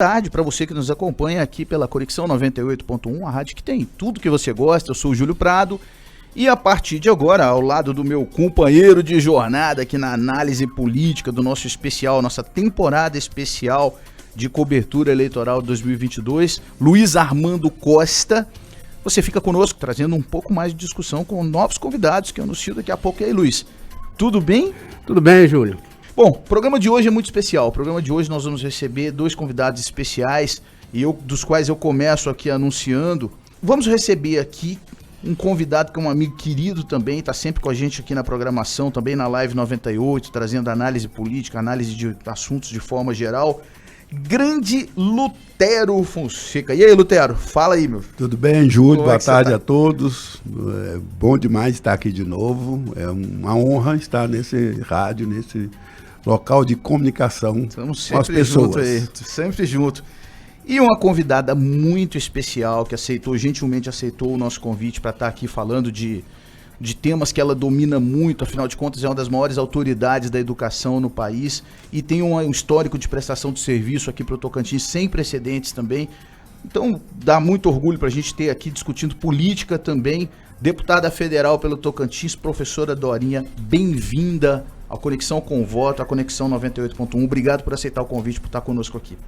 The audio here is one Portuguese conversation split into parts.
Tarde para você que nos acompanha aqui pela Conexão 98.1, a rádio que tem tudo que você gosta. Eu sou o Júlio Prado e a partir de agora, ao lado do meu companheiro de jornada aqui na análise política do nosso especial, nossa temporada especial de cobertura eleitoral 2022, Luiz Armando Costa. Você fica conosco trazendo um pouco mais de discussão com novos convidados que eu anuncio daqui a pouco. E aí, Luiz, tudo bem? Tudo bem, Júlio. Bom, o programa de hoje é muito especial. O programa de hoje nós vamos receber dois convidados especiais, dos quais eu começo aqui anunciando. Vamos receber aqui um convidado que é um amigo querido também, está sempre com a gente aqui na programação, também na Live 98, trazendo análise política, análise de assuntos de forma geral. Grande Lutero Fonseca. E aí, Lutero, fala aí, meu. Tudo bem, Júlio? Boa tarde tá? a todos. É bom demais estar aqui de novo. É uma honra estar nesse rádio, nesse local de comunicação com as pessoas. Sempre junto. E uma convidada muito especial que gentilmente aceitou o nosso convite para estar aqui falando de temas que ela domina muito, afinal de contas é uma das maiores autoridades da educação no país e tem um histórico de prestação de serviço aqui para o Tocantins sem precedentes também. Então dá muito orgulho para a gente ter aqui discutindo política também, deputada federal pelo Tocantins, professora Dorinha, bem-vinda ao Conexão com Voto, à Conexão 98.1. Obrigado por aceitar o convite, por estar conosco aqui.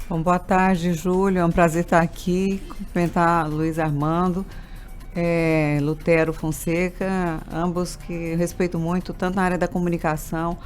Bom, boa tarde, Júlio. É um prazer estar aqui, cumprimentar Luiz Armando, Lutero Fonseca, ambos que eu respeito muito, tanto na área da comunicação,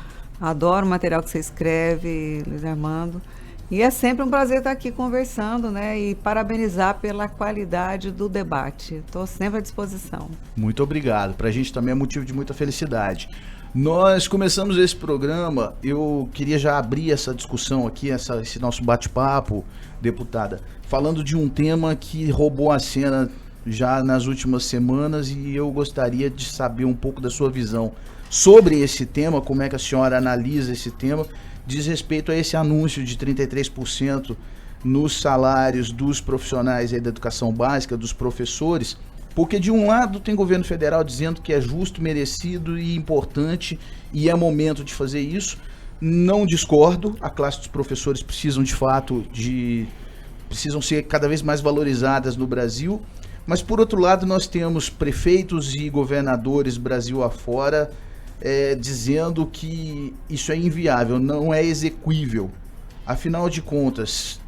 adoro o material que você escreve, Luiz Armando. E é sempre um prazer estar aqui conversando, né? E parabenizar pela qualidade do debate. Estou sempre à disposição. Muito obrigado. Para a gente também é motivo de muita felicidade. Nós começamos esse programa, eu queria já abrir essa discussão aqui, esse nosso bate-papo, deputada, falando de um tema que roubou a cena já nas últimas semanas e eu gostaria de saber um pouco da sua visão sobre esse tema, como é que a senhora analisa esse tema, diz respeito a esse anúncio de 33% nos salários dos profissionais aí da educação básica, dos professores. Porque de um lado tem governo federal dizendo que é justo, merecido e importante e é momento de fazer isso. Não discordo, a classe dos professores precisam de fato precisam ser cada vez mais valorizadas no Brasil. Mas por outro lado nós temos prefeitos e governadores Brasil afora dizendo que isso é inviável, não é exequível. Afinal de contas,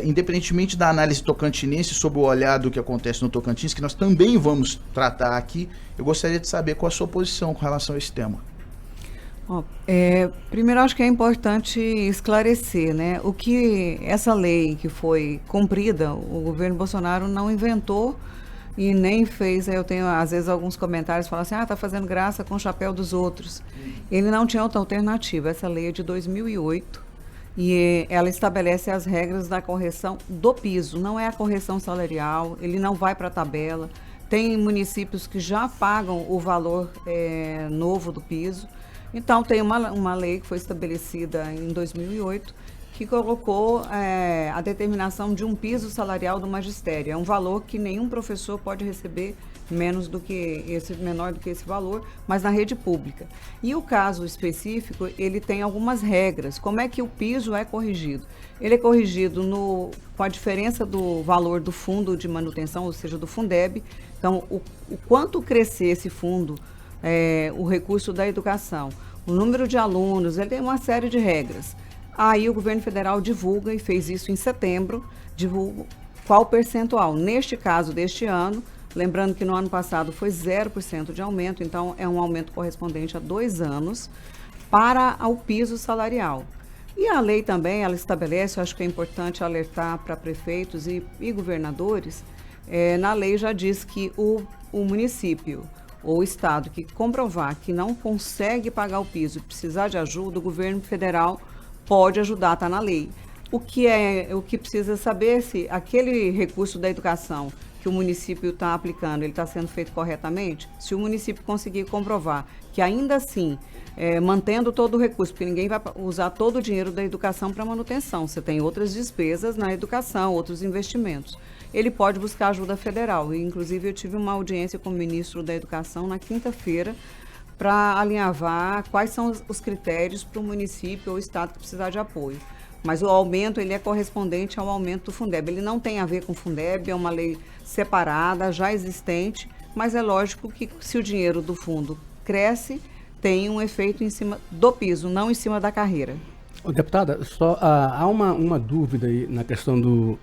independentemente da análise tocantinense sobre o olhar do que acontece no Tocantins, que nós também vamos tratar aqui, eu gostaria de saber qual a sua posição com relação a esse tema. Bom, primeiro acho que é importante esclarecer, né? O que essa lei que foi cumprida, o governo Bolsonaro não inventou e nem fez. Eu tenho às vezes alguns comentários que falam assim, tá fazendo graça com o chapéu dos outros. Ele não tinha outra alternativa. Essa lei é de 2008. E ela estabelece as regras da correção do piso, não é a correção salarial, ele não vai para a tabela. Tem municípios que já pagam o valor novo do piso. Então, tem uma lei que foi estabelecida em 2008 que colocou a determinação de um piso salarial do magistério. É um valor que nenhum professor pode receber menor do que esse valor, mas na rede pública. E o caso específico, ele tem algumas regras. Como é que o piso é corrigido? Ele é corrigido com a diferença do valor do fundo de manutenção, ou seja, do Fundeb. Então, o quanto crescer esse fundo, o recurso da educação, o número de alunos, ele tem uma série de regras. Aí o governo federal divulga, e fez isso em setembro, divulga qual percentual. Neste caso deste ano, lembrando que no ano passado foi 0% de aumento, então é um aumento correspondente a 2 anos para o piso salarial. E a lei também, ela estabelece, eu acho que é importante alertar para prefeitos e governadores, na lei já diz que o município ou o estado que comprovar que não consegue pagar o piso e precisar de ajuda, o governo federal pode ajudar, está na lei. O que precisa saber se aquele recurso da educação que o município está aplicando, ele está sendo feito corretamente? Se o município conseguir comprovar que ainda assim, mantendo todo o recurso, porque ninguém vai usar todo o dinheiro da educação para manutenção, você tem outras despesas na educação, outros investimentos. Ele pode buscar ajuda federal. E, inclusive, eu tive uma audiência com o ministro da Educação na quinta-feira para alinhavar quais são os critérios para o município ou o estado que precisar de apoio. Mas o aumento ele é correspondente ao aumento do Fundeb. Ele não tem a ver com o Fundeb, é uma lei separada, já existente, mas é lógico que se o dinheiro do fundo cresce, tem um efeito em cima do piso, não em cima da carreira. Deputada, só há uma dúvida aí na questão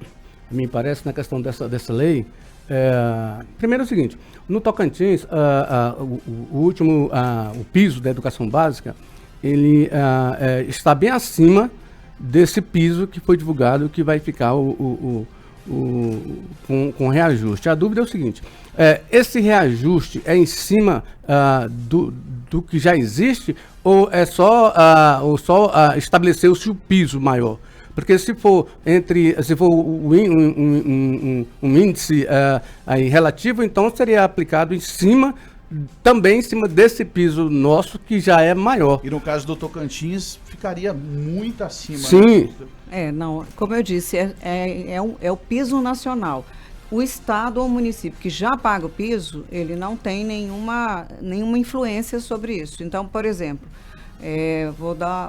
me parece, na questão dessa lei. Primeiro é o seguinte, no Tocantins, o piso da educação básica, ele está bem acima desse piso que foi divulgado, que vai ficar com reajuste. A dúvida é o seguinte, esse reajuste é em cima do que já existe ou é só estabelecer-se o piso maior? Porque se for um índice aí relativo, então seria aplicado também em cima desse piso nosso, que já é maior. E no caso do Tocantins, ficaria muito acima. Sim. Né? Não, como eu disse, é o piso nacional. O estado ou município que já paga o piso, ele não tem nenhuma influência sobre isso. Então, por exemplo,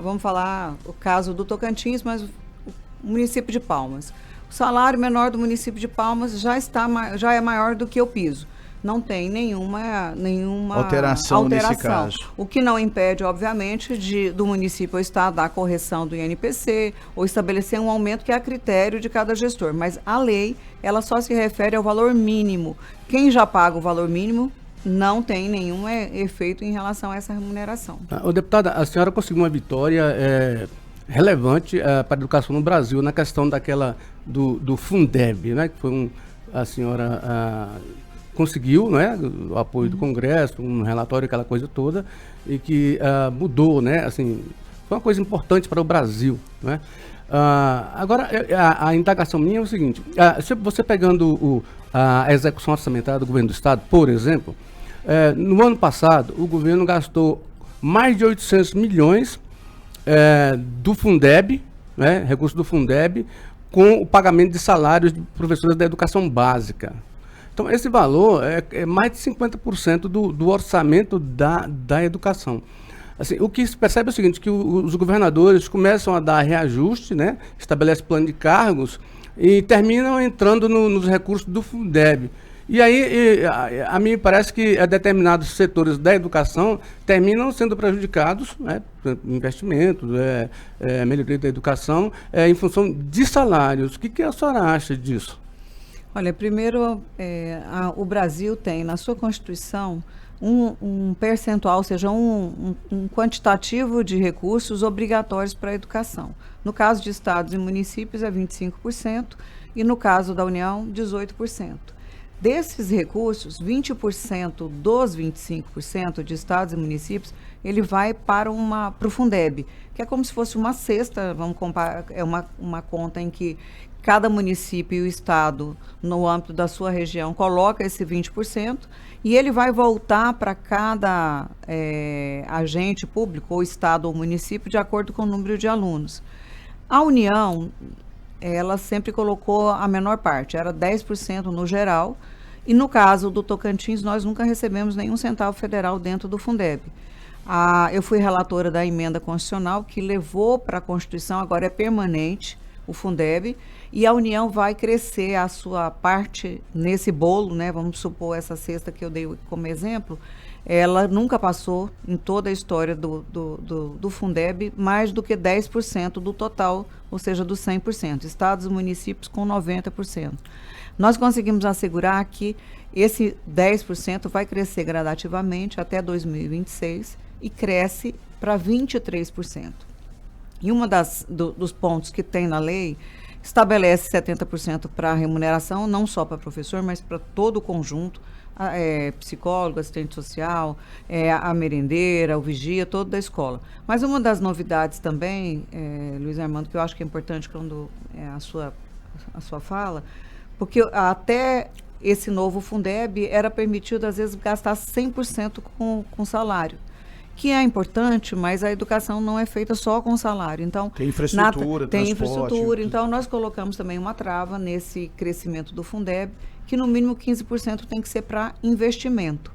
vamos falar o caso do Tocantins, mas o município de Palmas. O salário menor do município de Palmas já é maior do que o piso. Não tem nenhuma alteração nesse caso. O que não impede, obviamente, do município ou estado dar a correção do INPC ou estabelecer um aumento que é a critério de cada gestor. Mas a lei, ela só se refere ao valor mínimo. Quem já paga o valor mínimo não tem nenhum efeito em relação a essa remuneração. Deputada, a senhora conseguiu uma vitória relevante para a educação no Brasil na questão do Fundeb, né? Que foi a senhora conseguiu, né, o apoio do Congresso, um relatório, aquela coisa toda, e que mudou, né, assim, foi uma coisa importante para o Brasil, né. Agora, a indagação minha é o seguinte, se você pegando a execução orçamentária do governo do Estado, por exemplo, no ano passado, o governo gastou mais de 800 milhões do Fundeb, né, recurso do Fundeb, com o pagamento de salários de professores da educação básica. Então, esse valor é mais de 50% do orçamento da educação. Assim, o que se percebe é o seguinte, que os governadores começam a dar reajuste, né, estabelecem plano de cargos e terminam entrando nos recursos do Fundeb. E aí, a mim parece que determinados setores da educação terminam sendo prejudicados, né, investimentos, melhoria da educação, em função de salários. O que a senhora acha disso? Olha, primeiro, o Brasil tem na sua Constituição um percentual, ou seja, um quantitativo de recursos obrigatórios para a educação. No caso de estados e municípios é 25% e no caso da União, 18%. Desses recursos, 20% dos 25% de estados e municípios, ele vai para o Fundeb, que é como se fosse uma cesta, vamos comparar, é uma conta em que cada município e o estado, no âmbito da sua região, coloca esse 20% e ele vai voltar para cada agente público, ou estado ou município, de acordo com o número de alunos. A União, ela sempre colocou a menor parte, era 10% no geral, e no caso do Tocantins, nós nunca recebemos nenhum centavo federal dentro do Fundeb. Eu fui relatora da emenda constitucional que levou para a Constituição, agora é permanente, o Fundeb, e a União vai crescer a sua parte nesse bolo, né? Vamos supor essa cesta que eu dei como exemplo, ela nunca passou em toda a história do Fundeb mais do que 10% do total, ou seja, dos 100%, estados e municípios com 90%. Nós conseguimos assegurar que esse 10% vai crescer gradativamente até 2026 e cresce para 23%. E uma dos pontos que tem na lei estabelece 70% para remuneração, não só para professor, mas para todo o conjunto, psicólogo, assistente social, a merendeira, o vigia, todo da escola. Mas uma das novidades também, Luiz Armando, que eu acho que é importante quando a sua fala, porque até esse novo Fundeb era permitido, às vezes, gastar 100% com salário, que é importante, mas a educação não é feita só com salário. Então, tem infraestrutura, tem infraestrutura. Então, nós colocamos também uma trava nesse crescimento do Fundeb, que no mínimo 15% tem que ser para investimento.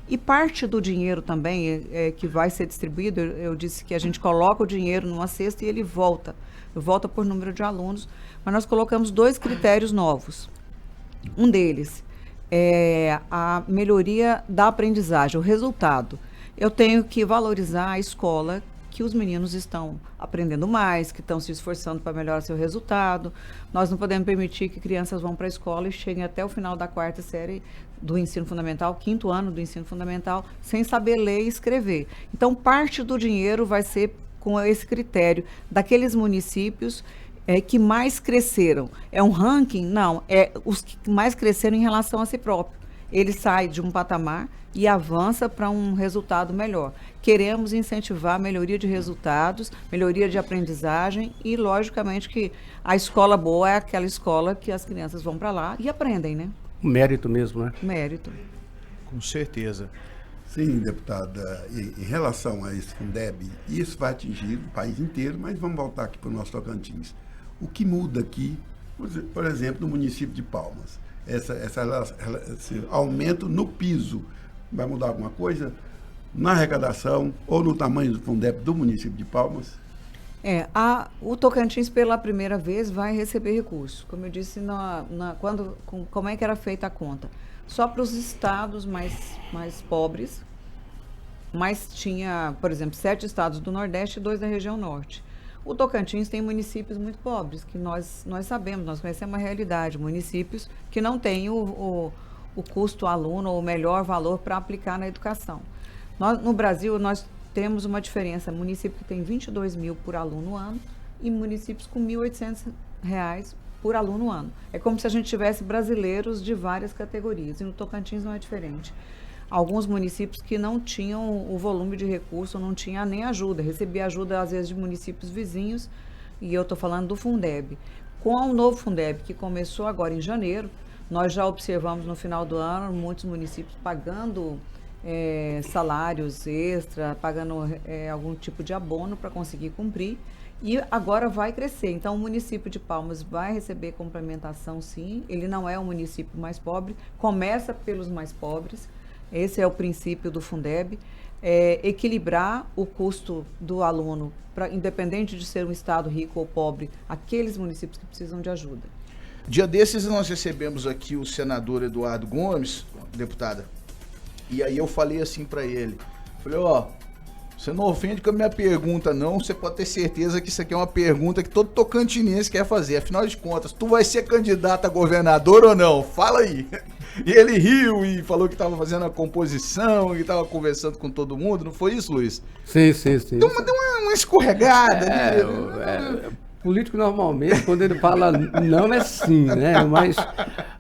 E parte do dinheiro também que vai ser distribuído, eu disse que a gente coloca o dinheiro numa cesta e ele volta volta por número de alunos, mas nós colocamos 2 critérios novos. Um deles é a melhoria da aprendizagem, o resultado. Eu tenho que valorizar a escola que os meninos estão aprendendo mais, que estão se esforçando para melhorar seu resultado. Nós não podemos permitir que crianças vão para a escola e cheguem até o final da 4ª série do ensino fundamental, 5º ano do ensino fundamental, sem saber ler e escrever. Então, parte do dinheiro vai ser com esse critério daqueles municípios que mais cresceram. É um ranking? Não, é os que mais cresceram em relação a si próprio. Ele sai de um patamar e avança para um resultado melhor. Queremos incentivar a melhoria de resultados, melhoria de aprendizagem e, logicamente, que a escola boa é aquela escola que as crianças vão para lá e aprendem, né? Mérito mesmo, né? Mérito. Com certeza. Sim, deputada, em relação a esse Fundeb, isso vai atingir o país inteiro, mas vamos voltar aqui para o nosso Tocantins. O que muda aqui, por exemplo, no município de Palmas? Esse aumento no piso vai mudar alguma coisa na arrecadação ou no tamanho do Fundeb do município de Palmas? O Tocantins, pela primeira vez, vai receber recursos. Como eu disse, como é que era feita a conta? Só para os estados mais pobres, mas tinha, por exemplo, 7 estados do Nordeste e 2 da região Norte. O Tocantins tem municípios muito pobres, que nós sabemos, nós conhecemos a realidade, municípios que não têm o custo aluno ou o melhor valor para aplicar na educação. No Brasil, nós temos uma diferença, município que tem 22 mil por aluno ano e municípios com R$ 1.800 por aluno ano. É como se a gente tivesse brasileiros de várias categorias, e no Tocantins não é diferente. Alguns municípios que não tinham o volume de recurso, não tinha nem ajuda, recebia ajuda às vezes de municípios vizinhos, e eu estou falando do Fundeb. Com o novo Fundeb, que começou agora em janeiro, nós já observamos no final do ano muitos municípios pagando salários extra, pagando algum tipo de abono para conseguir cumprir, e agora vai crescer. Então, o município de Palmas vai receber complementação, sim. Ele não é o município mais pobre, começa pelos mais pobres. Esse é o princípio do Fundeb, equilibrar o custo do aluno, independente de ser um estado rico ou pobre, aqueles municípios que precisam de ajuda. Dia desses nós recebemos aqui o senador Eduardo Gomes, deputada, e aí eu falei assim para ele, falei, você não ofende com a minha pergunta não, você pode ter certeza que isso aqui é uma pergunta que todo tocantinense quer fazer, afinal de contas, tu vai ser candidato a governador ou não? Fala aí. E ele riu e falou que estava fazendo a composição, que estava conversando com todo mundo, não foi isso, Luiz? Sim. Deu uma escorregada ali. Político normalmente, quando ele fala não, é sim, né?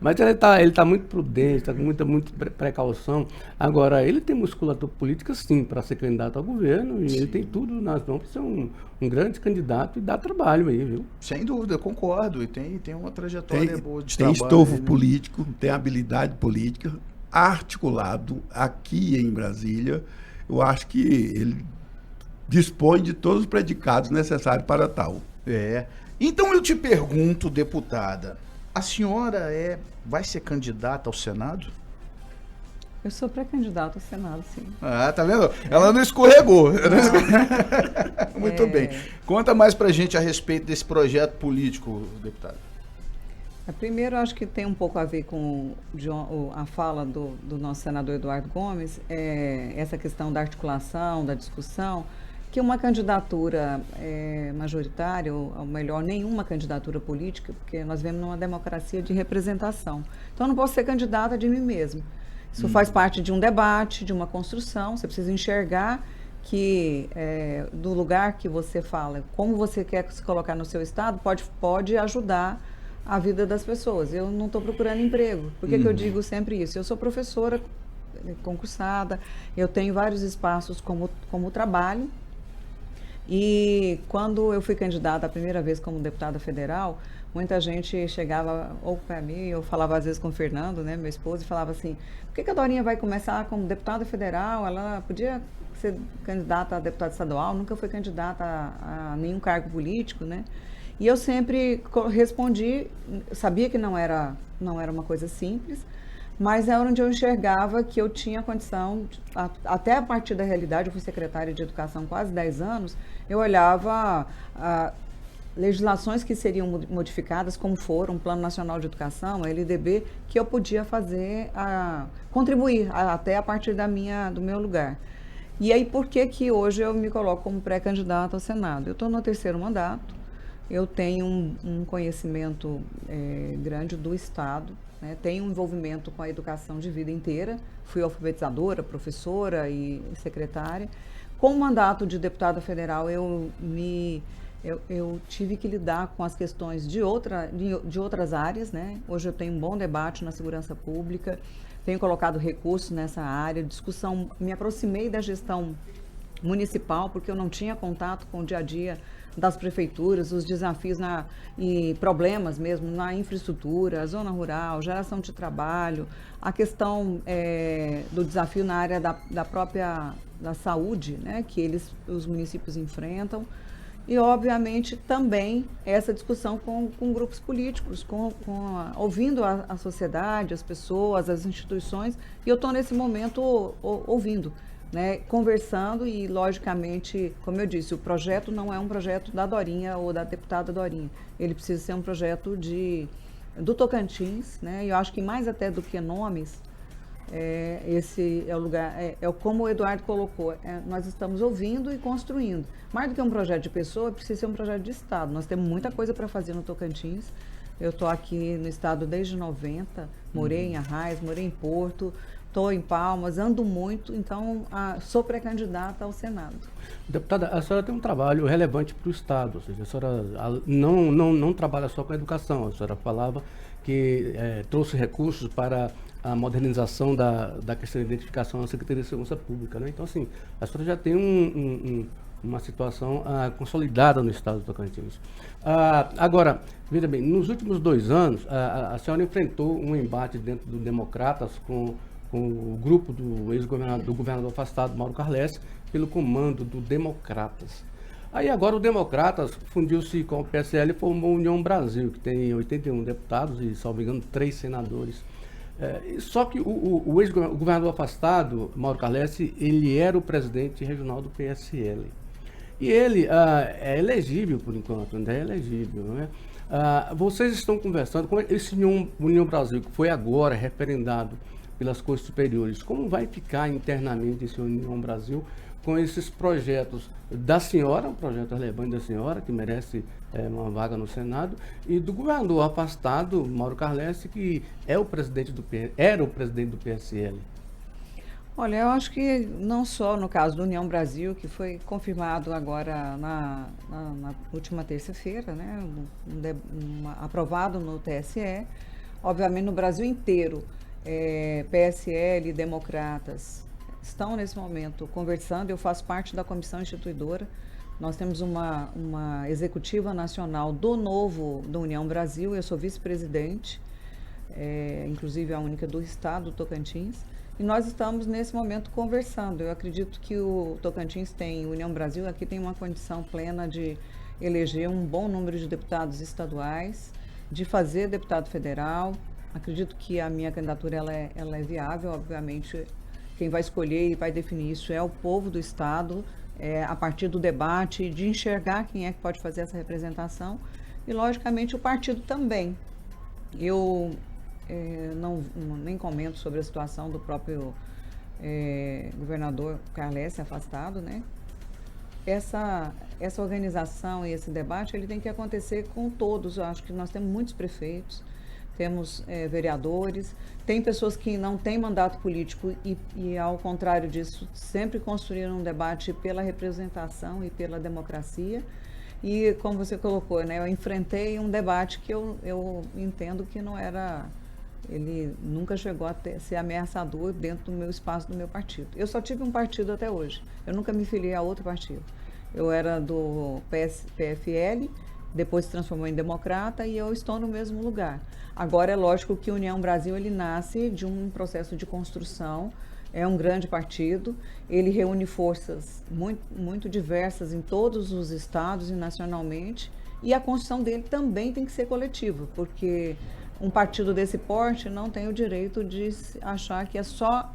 Mas ele tá muito prudente, está com muita precaução. Agora, ele tem musculatura política, sim, para ser candidato ao governo, e sim, ele tem tudo nas mãos para ser um grande candidato e dar trabalho aí, viu? Sem dúvida, concordo. E tem uma trajetória boa de trabalho. Tem estofo político, tem habilidade política, articulado aqui em Brasília. Eu acho que ele dispõe de todos os predicados necessários para tal. Então eu te pergunto, deputada, a senhora vai ser candidata ao Senado? Eu sou pré-candidata ao Senado, sim. Ah, tá vendo? Ela não escorregou. Muito bem. Conta mais pra gente a respeito desse projeto político, deputada. Primeiro, acho que tem um pouco a ver com a fala do nosso senador Eduardo Gomes, essa questão da articulação, da discussão, que uma candidatura majoritária, ou melhor, nenhuma candidatura política, porque nós vivemos numa democracia de representação. Então, eu não posso ser candidata de mim mesmo. Isso faz parte de um debate, de uma construção. Você precisa enxergar que do lugar que você fala, como você quer se colocar no seu estado, pode ajudar a vida das pessoas. Eu não estou procurando emprego. Por que eu digo sempre isso? Eu sou professora concursada, eu tenho vários espaços como trabalho. E quando eu fui candidata a primeira vez como deputada federal, muita gente chegava ou para mim, eu falava às vezes com o Fernando, né, meu esposo, e falava assim, por que a Dorinha vai começar como deputada federal? Ela podia ser candidata a deputada estadual, nunca foi candidata a nenhum cargo político, né? E eu sempre respondi, sabia que não era uma coisa simples, mas é onde eu enxergava que eu tinha condição, até a partir da realidade, eu fui secretária de Educação quase 10 anos, eu olhava legislações que seriam modificadas, como foram o Plano Nacional de Educação, a LDB, que eu podia fazer, contribuir até a partir do meu lugar. E aí, por que hoje eu me coloco como pré-candidato ao Senado? Eu estou no 3º mandato, eu tenho um conhecimento grande do Estado, né? Tenho um envolvimento com a educação de vida inteira, fui alfabetizadora, professora e secretária. Com o mandato de deputada federal, eu tive que lidar com as questões de outras áreas, né? Hoje eu tenho um bom debate na segurança pública, tenho colocado recursos nessa área, discussão, me aproximei da gestão municipal, porque eu não tinha contato com o dia a dia das prefeituras, os desafios e problemas mesmo na infraestrutura, zona rural, geração de trabalho, a questão do desafio na área da saúde, né, que os municípios enfrentam. E, obviamente, também essa discussão com grupos políticos, ouvindo a sociedade, as pessoas, as instituições. E eu estou, nesse momento, ouvindo, né, conversando e, logicamente, como eu disse, o projeto não é um projeto da Dorinha ou da deputada Dorinha. Ele precisa ser um projeto do Tocantins, né? E eu acho que mais até do que nomes, esse é o lugar, como o Eduardo colocou, nós estamos ouvindo e construindo. Mais do que um projeto de pessoa, precisa ser um projeto de Estado. Nós temos muita coisa para fazer no Tocantins. Eu estou aqui no Estado desde 90, morei em Arraias, morei em Porto, estou em Palmas, ando muito, então sou pré-candidata ao Senado. Deputada, a senhora tem um trabalho relevante para o Estado, ou seja, a senhora não trabalha só com a educação, a senhora falava que trouxe recursos para a modernização da questão de identificação na Secretaria de Segurança Pública, né? Então, assim, a senhora já tem uma situação consolidada no Estado do Tocantins. Agora, veja bem, nos últimos 2 anos, a senhora enfrentou um embate dentro do Democratas com o grupo do governador afastado, Mauro Carles, pelo comando do Democratas. Aí agora o Democratas fundiu-se com o PSL e formou a União Brasil, que tem 81 deputados e, salvo engano, 3 senadores. Só que o ex-governador afastado, Mauro Carles, ele era o presidente regional do PSL. E ele é elegível por enquanto, ainda é elegível, né? Vocês estão conversando com esse União Brasil, que foi agora referendado pelas Cortes Superiores, como vai ficar internamente esse União Brasil com esses projetos da senhora, um projeto relevante da senhora, que merece uma vaga no Senado, e do governador afastado, Mauro Carles, que era o presidente do PSL? Olha, eu acho que não só no caso do União Brasil, que foi confirmado agora na última terça-feira, né, aprovado no TSE, obviamente no Brasil inteiro, PSL e Democratas estão nesse momento conversando. Eu faço parte da comissão instituidora. Nós temos uma executiva nacional do União Brasil, eu sou vice-presidente, inclusive a única do estado do Tocantins, e nós estamos nesse momento conversando. Eu acredito que o Tocantins tem, União Brasil aqui tem uma condição plena de eleger um bom número de deputados estaduais, de fazer deputado federal. Acredito que a minha candidatura ela é viável, obviamente. Quem vai escolher e vai definir isso é o povo do Estado, a partir do debate, de enxergar quem é que pode fazer essa representação, e, logicamente, o partido também. Eu nem comento sobre a situação do próprio governador Carles afastado, né? Essa organização e esse debate, ele tem que acontecer com todos. Eu acho que nós temos muitos prefeitos, temos vereadores, tem pessoas que não têm mandato político e, ao contrário disso, sempre construíram um debate pela representação e pela democracia. E, como você colocou, né, eu enfrentei um debate que eu entendo que não era... Ele nunca chegou a ser ameaçador dentro do meu espaço, do meu partido. Eu só tive um partido até hoje. Eu nunca me filiei a outro partido. Eu era do PFL, depois se transformou em Democrata, e eu estou no mesmo lugar. Agora, é lógico que a União Brasil ele nasce de um processo de construção, é um grande partido, ele reúne forças muito, muito diversas em todos os estados e nacionalmente, e a construção dele também tem que ser coletiva, porque um partido desse porte não tem o direito de achar que é só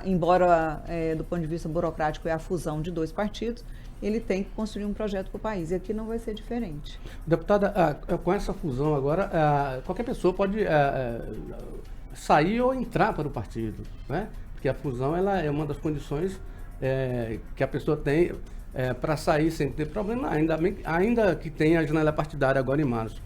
embora do ponto de vista burocrático é a fusão de 2 partidos, ele tem que construir um projeto para o país. E aqui não vai ser diferente. Deputada, com essa fusão agora, qualquer pessoa pode sair ou entrar para o partido, né? Porque a fusão ela é uma das condições que a pessoa tem para sair sem ter problema, ainda que tenha a janela partidária agora em março.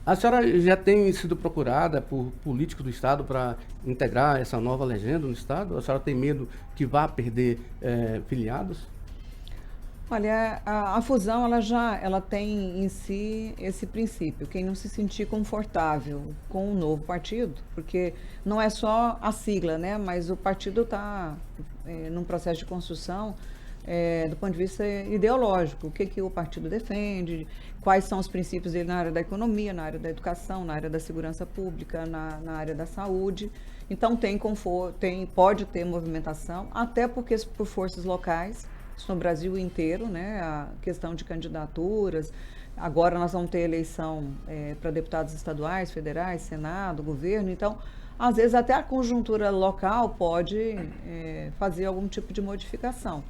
A senhora já tem sido procurada por políticos do Estado para integrar essa nova legenda no Estado? A senhora tem medo que vá perder filiados? Olha, a fusão ela tem em si esse princípio, quem não se sentir confortável com o novo partido, porque não é só a sigla, né, mas o partido está num processo de construção do ponto de vista ideológico, o que o partido defende, quais são os princípios dele na área da economia, na área da educação, na área da segurança pública, na área da saúde. Então pode ter movimentação, até porque por forças locais, no Brasil inteiro, né, a questão de candidaturas. Agora nós vamos ter eleição para deputados estaduais, federais, Senado, governo. Então, às vezes até a conjuntura local pode fazer algum tipo de modificação.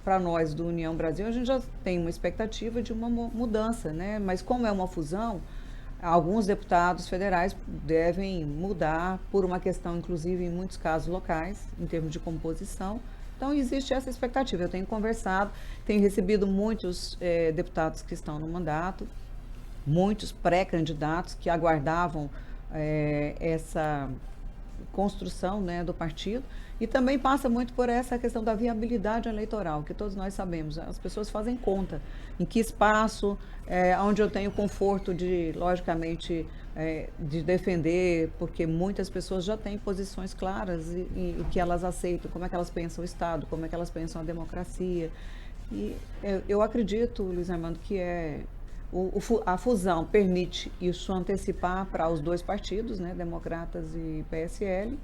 Para nós do União Brasil, a gente já tem uma expectativa de uma mudança, né? Mas como é uma fusão, alguns deputados federais devem mudar por uma questão, inclusive, em muitos casos locais, em termos de composição. Então, existe essa expectativa. Eu tenho conversado, tenho recebido muitos deputados que estão no mandato, muitos pré-candidatos que aguardavam essa construção, né, do partido. E também passa muito por essa questão da viabilidade eleitoral, que todos nós sabemos. As pessoas fazem conta em que espaço, onde eu tenho conforto de, logicamente, de defender, porque muitas pessoas já têm posições claras e o que elas aceitam, como é que elas pensam o Estado, como é que elas pensam a democracia. E eu acredito, Luiz Armando, que a fusão permite isso antecipar para os 2 partidos, né, Democratas e PSL,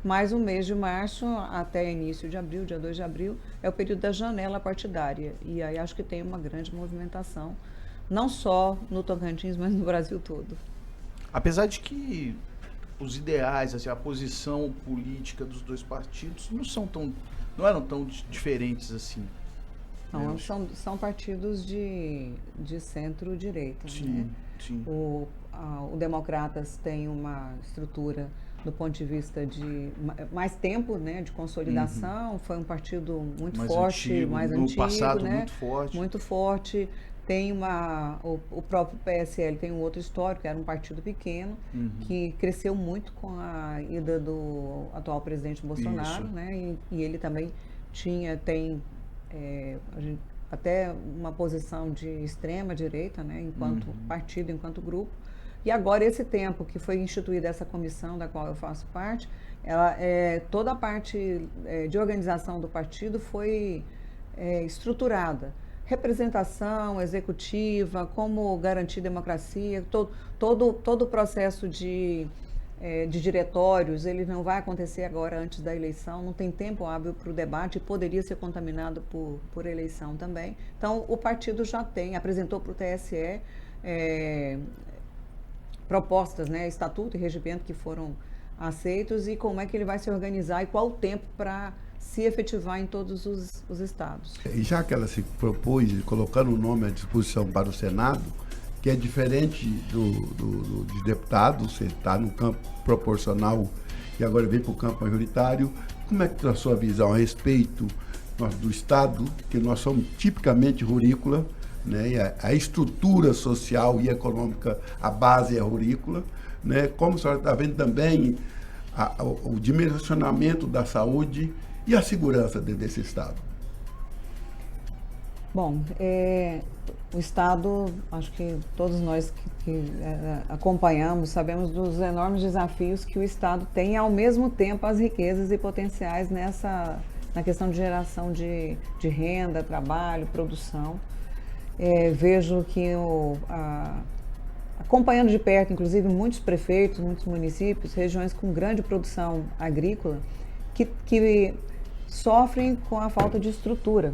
mas o mês de março até início de abril, dia 2 de abril, é o período da janela partidária. E aí acho que tem uma grande movimentação, não só no Tocantins, mas no Brasil todo. Apesar de que os ideais, assim, a posição política dos 2 partidos não eram tão diferentes assim. Não, são partidos de centro-direita. Sim, né? sim. O Democratas tem uma estrutura do ponto de vista de mais tempo, né, de consolidação. Foi um partido muito forte, mais antigo, no passado, né? Muito forte. Tem o próprio PSL tem um outro histórico, era um partido pequeno, que cresceu muito com a ida do atual presidente Bolsonaro, né? E ele também tem até uma posição de extrema direita, né, enquanto partido, enquanto grupo. E agora esse tempo que foi instituída essa comissão da qual eu faço parte, toda a parte de organização do partido foi estruturada. Representação executiva, como garantir democracia, todo o processo de diretórios, ele não vai acontecer agora antes da eleição, não tem tempo hábil para o debate e poderia ser contaminado por eleição também. Então, o partido já apresentou para o TSE propostas, né, estatuto e regimento que foram aceitos e como é que ele vai se organizar e qual o tempo para se efetivar em todos os estados. E já que ela se propôs, colocando o nome à disposição para o Senado, que é diferente de deputado, você está no campo proporcional e agora vem para o campo majoritário, como é que está a sua visão a respeito do Estado, que nós somos tipicamente rurícola, né, e a estrutura social e econômica, a base é rurícola, né, como a senhora está vendo também o dimensionamento da saúde e a segurança dentro desse Estado? Bom, o Estado, acho que todos nós que acompanhamos, sabemos dos enormes desafios que o Estado tem, e ao mesmo tempo as riquezas e potenciais na questão de geração de renda, trabalho, produção. Vejo que, acompanhando de perto, inclusive muitos prefeitos, muitos municípios, regiões com grande produção agrícola, que sofrem com a falta de estrutura.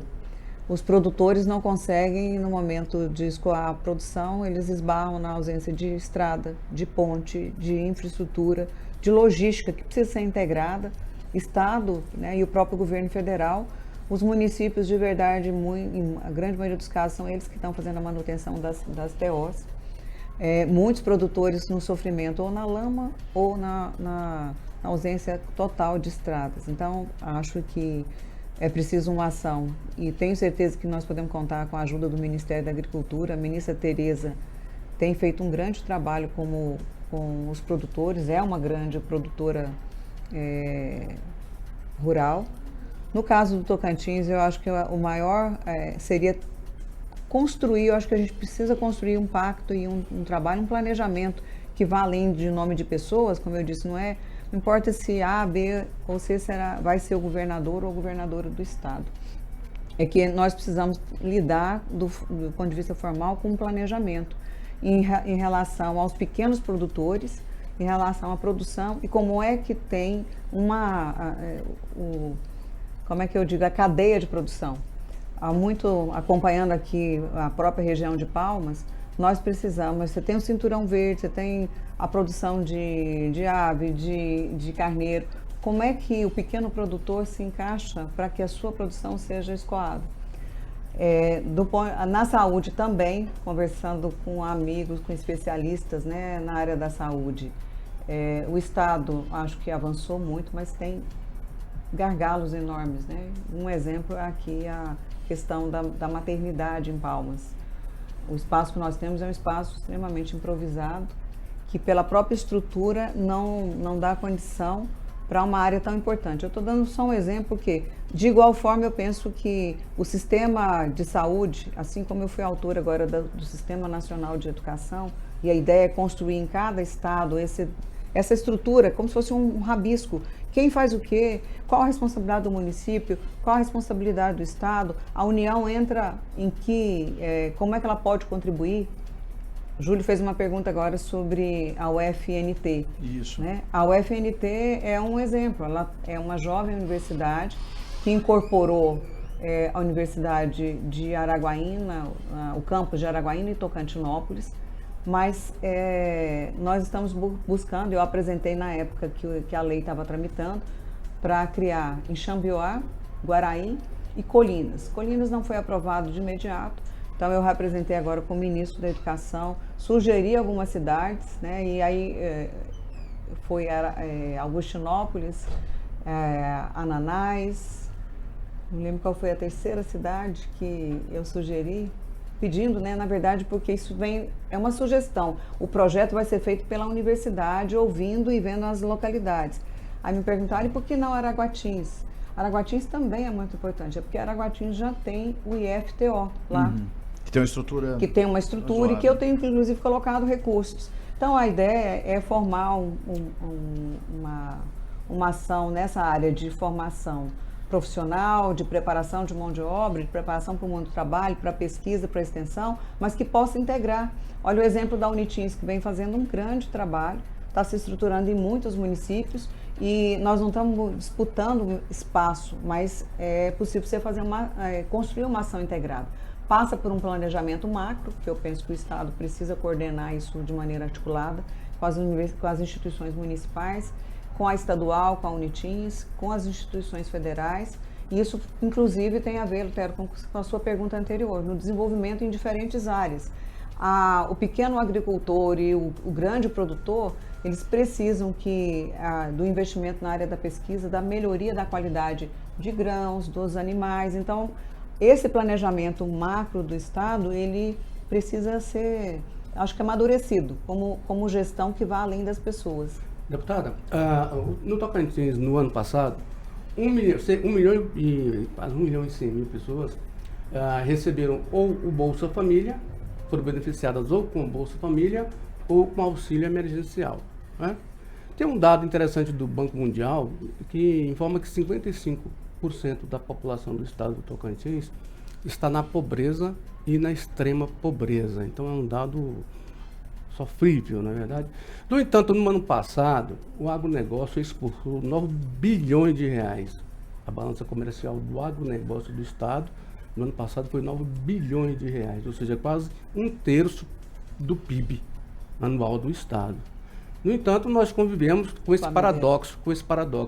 Os produtores não conseguem, no momento de escoar a produção, eles esbarram na ausência de estrada, de ponte, de infraestrutura, de logística que precisa ser integrada, Estado, né, e o próprio governo federal. Os municípios, de verdade, a grande maioria dos casos, são eles que estão fazendo a manutenção das TOs. Muitos produtores no sofrimento ou na lama ou na ausência total de estradas. Então, acho que é preciso uma ação e tenho certeza que nós podemos contar com a ajuda do Ministério da Agricultura. A ministra Tereza tem feito um grande trabalho com os produtores, é uma grande produtora rural. No caso do Tocantins, eu acho que o maior seria construir, eu acho que a gente precisa construir um pacto e um trabalho, um planejamento que vá além de nome de pessoas, como eu disse, não importa se A, B ou C vai ser o governador ou a governadora do estado. É que nós precisamos lidar do ponto de vista formal com um planejamento em relação aos pequenos produtores, em relação à produção e como é que tem a cadeia de produção. Acompanhando aqui a própria região de Palmas, nós precisamos, você tem o cinturão verde, você tem a produção de ave, de carneiro. Como é que o pequeno produtor se encaixa para que a sua produção seja escoada? Na saúde também, conversando com amigos, com especialistas, né, na área da saúde, o Estado acho que avançou muito, mas tem gargalos enormes, né? Um exemplo é aqui a questão da maternidade em Palmas. O espaço que nós temos é um espaço extremamente improvisado, que pela própria estrutura não dá condição para uma área tão importante. Eu estou dando só um exemplo que, de igual forma, eu penso que o sistema de saúde, assim como eu fui autora agora do Sistema Nacional de Educação, e a ideia é construir em cada estado essa estrutura, como se fosse um rabisco. Quem faz o quê? Qual a responsabilidade do município? Qual a responsabilidade do Estado? A União entra em como é que ela pode contribuir? O Júlio fez uma pergunta agora sobre a UFNT. Isso. Né? A UFNT é um exemplo. Ela é uma jovem universidade que incorporou a Universidade de Araguaína, o campus de Araguaína e Tocantinópolis. Mas nós estamos buscando, eu apresentei na época que a lei estava tramitando, para criar em Xambioá, Guaraí e Colinas. Colinas não foi aprovado de imediato, então eu representei agora com o ministro da Educação, sugeri algumas cidades, né, e aí foi Augustinópolis, Ananás, não lembro qual foi a terceira cidade que eu sugeri, pedindo, né, na verdade, porque isso é uma sugestão. O projeto vai ser feito pela universidade, ouvindo e vendo as localidades. Aí me perguntaram, e por que não Araguatins? Araguatins também é muito importante, porque Araguatins já tem o IFTO lá. Uhum. Que tem uma estrutura. Que tem uma estrutura e que eu tenho, inclusive, colocado recursos. Então, a ideia é formar uma ação nessa área de formação profissional, de preparação de mão de obra, de preparação para o mundo do trabalho, para a pesquisa, para a extensão, mas que possa integrar. Olha o exemplo da Unitins, que vem fazendo um grande trabalho, está se estruturando em muitos municípios e nós não estamos disputando espaço, mas é possível você construir uma ação integrada. Passa por um planejamento macro, que eu penso que o Estado precisa coordenar isso de maneira articulada com as instituições municipais, com a estadual, com a Unitins, com as instituições federais. E isso, inclusive, tem a ver, Lutero, com a sua pergunta anterior, no desenvolvimento em diferentes áreas. O pequeno agricultor e o grande produtor, eles precisam do investimento na área da pesquisa, da melhoria da qualidade de grãos, dos animais. Então, esse planejamento macro do Estado, ele precisa ser, acho que amadurecido, como gestão que vá além das pessoas. Deputada, no Tocantins, no ano passado, 1 milhão e 100 mil pessoas receberam ou o Bolsa Família, foram beneficiadas ou com o Bolsa Família ou com auxílio emergencial. Né? Tem um dado interessante do Banco Mundial que informa que 55% da população do estado do Tocantins está na pobreza e na extrema pobreza. Então é um dado sofrível, na verdade. No entanto, no ano passado, o agronegócio exportou 9 bilhões de reais. A balança comercial do agronegócio do estado, no ano passado, foi 9 bilhões de reais, ou seja, quase 1/3 do PIB anual do estado. No entanto, nós convivemos com esse paradoxo,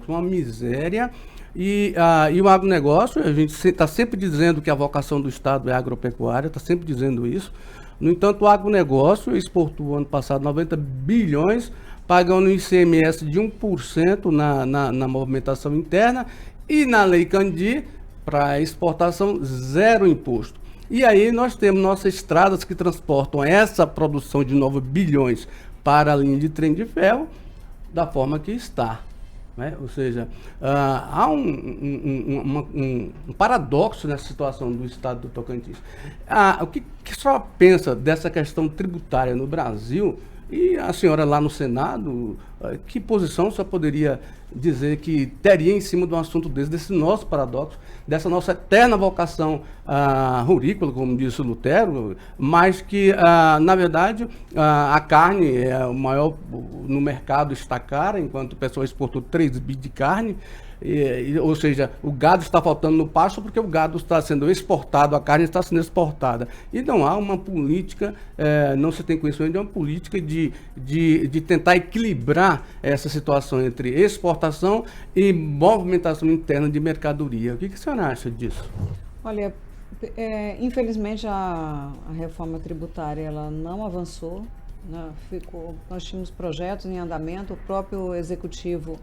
uma miséria. E o agronegócio, a gente está sempre dizendo que a vocação do Estado é agropecuária, está sempre dizendo isso. No entanto, o agronegócio exportou ano passado 90 bilhões, pagando um ICMS de 1% na movimentação interna, e na Lei Candir, para exportação, 0 imposto. E aí nós temos nossas estradas que transportam essa produção de 9 bilhões para a linha de trem de ferro, da forma que está. Né? Ou seja, há um paradoxo nessa situação do estado do Tocantins. O que a senhora pensa dessa questão tributária no Brasil? E a senhora lá no Senado, que posição a senhora poderia dizer que teria em cima de um assunto desse nosso paradoxo, dessa nossa eterna vocação rurícola, como disse o Lutero, mas que, na verdade, a carne é o maior, no mercado está cara, enquanto o pessoal exportou 3 bi de carne, ou seja, o gado está faltando no pasto porque o gado está sendo exportado, a carne está sendo exportada. E não há uma política, não se tem conhecimento de uma política de tentar equilibrar essa situação entre exportação e movimentação interna de mercadoria. O que a senhora acha disso? Olha, infelizmente a reforma tributária ela não avançou, né? Nós tínhamos projetos em andamento, o próprio executivo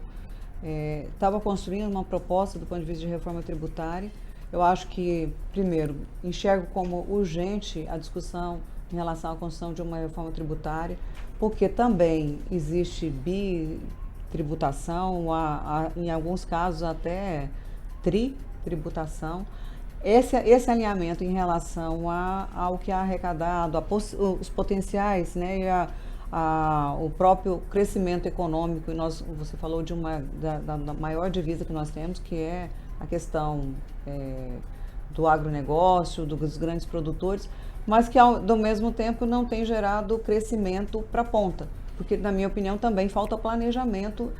estava construindo uma proposta do ponto de vista de reforma tributária. Eu acho que, primeiro, enxergo como urgente a discussão em relação à construção de uma reforma tributária, porque também existe bitributação, em alguns casos até tritributação. Esse alinhamento em relação ao que é arrecadado, os potenciais, né, e o próprio crescimento econômico, e você falou da maior divisa que nós temos, que é a questão do agronegócio, dos grandes produtores, mas que ao mesmo tempo não tem gerado crescimento para a ponta, porque na minha opinião também falta planejamento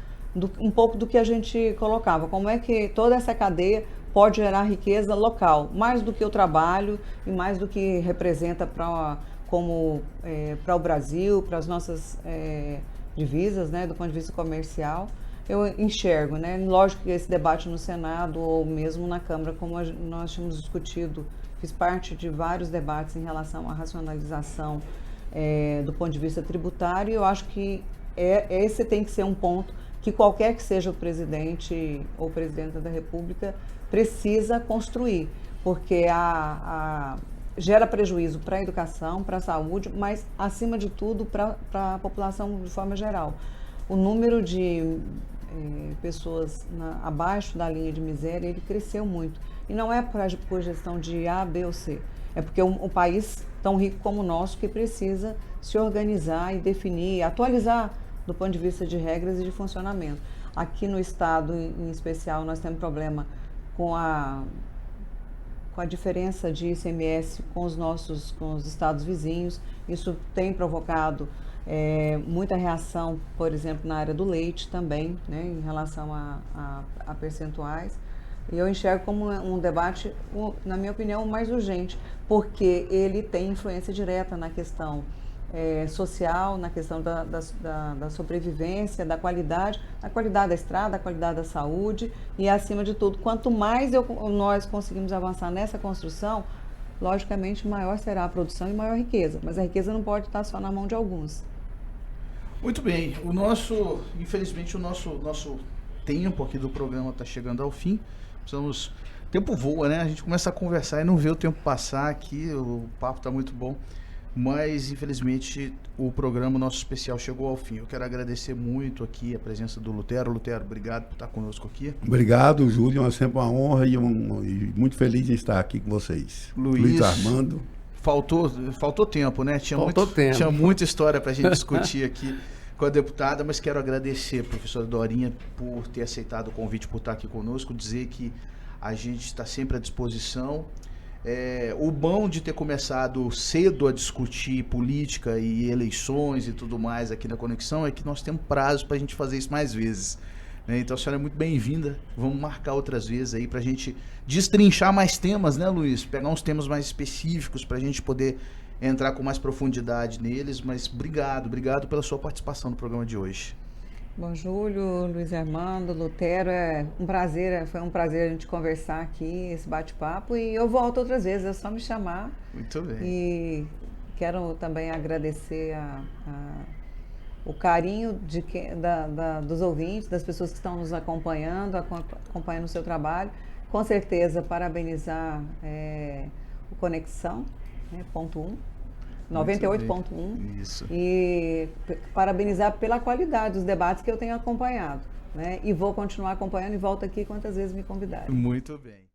um pouco do que a gente colocava, como é que toda essa cadeia pode gerar riqueza local, mais do que o trabalho e mais do que representa para o Brasil, para as nossas divisas, né, do ponto de vista comercial. Eu enxergo, né, lógico que esse debate no Senado ou mesmo na Câmara, como nós tínhamos discutido, fiz parte de vários debates em relação à racionalização do ponto de vista tributário, e eu acho que esse tem que ser um ponto que qualquer que seja o presidente ou presidenta da República precisa construir, porque gera prejuízo para a educação, para a saúde, mas, acima de tudo, para a população de forma geral. O número de pessoas abaixo da linha de miséria, ele cresceu muito. E não é por gestão de A, B ou C. É porque um país tão rico como o nosso que precisa se organizar e definir, atualizar do ponto de vista de regras e de funcionamento. Aqui no Estado, em especial, nós temos problema com a diferença de ICMS com os estados vizinhos. Isso tem provocado muita reação, por exemplo, na área do leite também, né, em relação a percentuais. E eu enxergo como um debate, na minha opinião, mais urgente, porque ele tem influência direta na questão social, na questão da sobrevivência, da qualidade da estrada, da qualidade da saúde e, acima de tudo, quanto mais nós conseguimos avançar nessa construção, logicamente maior será a produção e maior a riqueza, mas a riqueza não pode estar só na mão de alguns. Muito bem, infelizmente o nosso tempo aqui do programa está chegando ao fim. O tempo voa, né? A gente começa a conversar e não vê o tempo passar aqui, o papo está muito bom. Mas, infelizmente, o programa nosso especial chegou ao fim. Eu quero agradecer muito aqui a presença do Lutero. Lutero, obrigado por estar conosco aqui. Obrigado, Júlio. É sempre uma honra e muito feliz em estar aqui com vocês. Luiz Armando. Faltou tempo, né? Tinha muita história para a gente discutir aqui com a deputada, mas quero agradecer a professora Dorinha por ter aceitado o convite, por estar aqui conosco, dizer que a gente está sempre à disposição. O bom de ter começado cedo a discutir política e eleições e tudo mais aqui na Conexão é que nós temos prazo para a gente fazer isso mais vezes, né? Então a senhora é muito bem-vinda, vamos marcar outras vezes aí para a gente destrinchar mais temas, né, Luiz? Pegar uns temas mais específicos para a gente poder entrar com mais profundidade neles, mas obrigado pela sua participação no programa de hoje. Bom, Júlio, Luiz Armando, Lutero, foi um prazer a gente conversar aqui, esse bate-papo, e eu volto outras vezes, é só me chamar. Muito bem. E quero também agradecer o carinho dos ouvintes, das pessoas que estão nos acompanhando o seu trabalho. Com certeza, parabenizar o Conexão, né, ponto 1. 98.1. Isso. E parabenizar pela qualidade dos debates que eu tenho acompanhado, né? E vou continuar acompanhando e volto aqui quantas vezes me convidarem. Muito bem.